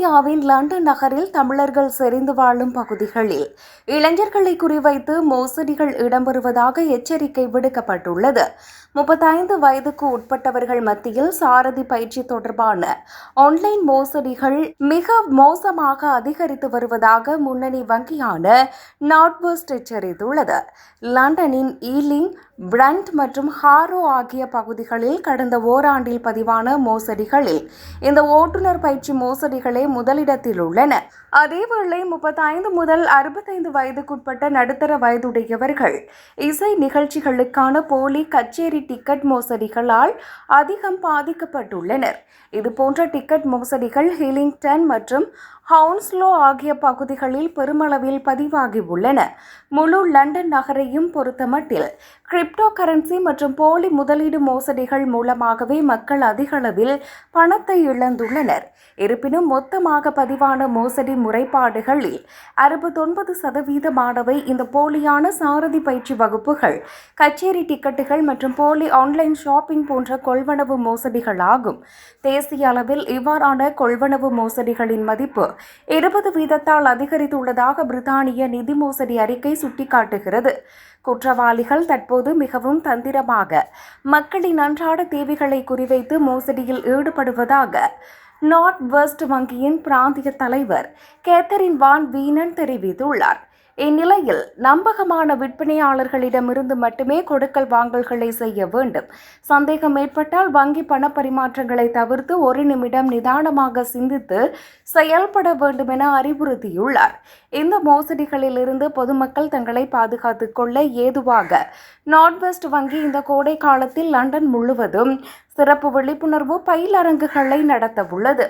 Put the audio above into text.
பிரித்தானியாவின் லண்டன் நகரில் தமிழர்கள் செறிந்து வாழும் பகுதிகளில் இளைஞர்களை குறிவைத்து மோசடிகள் இடம்பெறுவதாக எச்சரிக்கை விடுக்கப்பட்டுள்ளது. 35 வயதுக்கு உட்பட்டவர்கள் மத்தியில் சாரதி பயிற்சி தொடர்பான ஆன்லைன் மோசடிகள் மிக மோசமாக அதிகரித்து வருவதாக முன்னணி வங்கியான நார்த்வெஸ்ட் எச்சரித்துள்ளது. லண்டனின் ஈலிங், பிரண்ட் மற்றும் ஹாரோ ஆகிய பகுதிகளில் கடந்த ஓராண்டில் பதிவான மோசடிகளில் இந்த ஓட்டுநர் பயிற்சி மோசடிகளே முதலிடத்தில் உள்ளன. அதேவேளை 35 முதல் 65 வயதுக்குட்பட்ட நடுத்தர வயதுடையவர்கள் இசை நிகழ்ச்சிகளுக்கான போலி கச்சேரி டிக்கெட் மோசடிகளால் அதிகம் பாதிக்கப்பட்டுள்ளனர். இதுபோன்ற டிக்கெட் மோசடிகள் ஹில்லிங்டன் மற்றும் ஹவுன்ஸ்லோ ஆகிய பகுதிகளில் பெருமளவில் பதிவாகியுள்ளன. முழு லண்டன் நகரையும் பொறுத்தமட்டில் கிரிப்டோ கரன்சி மற்றும் போலி முதலீடு மோசடிகள் மூலமாகவே மக்கள் அதிகளவில் பணத்தை இழந்துள்ளனர். இருப்பினும் மொத்தமாக பதிவான மோசடி முறைப்பாடுகளில் 69% இந்த போலியான சாரதி பயிற்சி வகுப்புகள், கச்சேரி டிக்கெட்டுகள் மற்றும் போலி ஆன்லைன் ஷாப்பிங் போன்ற கொள்வனவு மோசடிகளாகும். தேசிய அளவில் இவ்வாறான கொள்வனவு மோசடிகளின் மதிப்பு 20% அதிகரித்துள்ளதாக பிரித்தானிய நிதி மோசடி அறிக்கை சுட்டிக்காட்டுகிறது. குற்றவாளிகள் தற்போது மிகவும் தந்திரமாக மக்களின் அன்றாட தேவைகளை குறிவைத்து மோசடியில் ஈடுபடுவதாக நார்த்வெஸ்ட் வங்கியின் பிராந்திய தலைவர் கேத்தரின் வான் வீனன் தெரிவித்துள்ளார். இந்நிலையில் நம்பகமான விற்பனையாளர்களிடமிருந்து மட்டுமே கொடுக்கல் வாங்கல்களை செய்ய வேண்டும். சந்தேகம் ஏற்பட்டால் வங்கி பண பரிமாற்றங்களை தவிர்த்து ஒரு நிமிடம் நிதானமாக சிந்தித்து செயல்பட வேண்டும் என அறிவுறுத்தியுள்ளார். இந்த மோசடிகளில் இருந்து பொதுமக்கள் தங்களை பாதுகாத்துக் கொள்ள ஏதுவாக நார்த்வெஸ்ட் வங்கி இந்த கோடை காலத்தில் லண்டன் முழுவதும் சிறப்பு விழிப்புணர்வு பயிலரங்குகளை நடத்தவுள்ளது.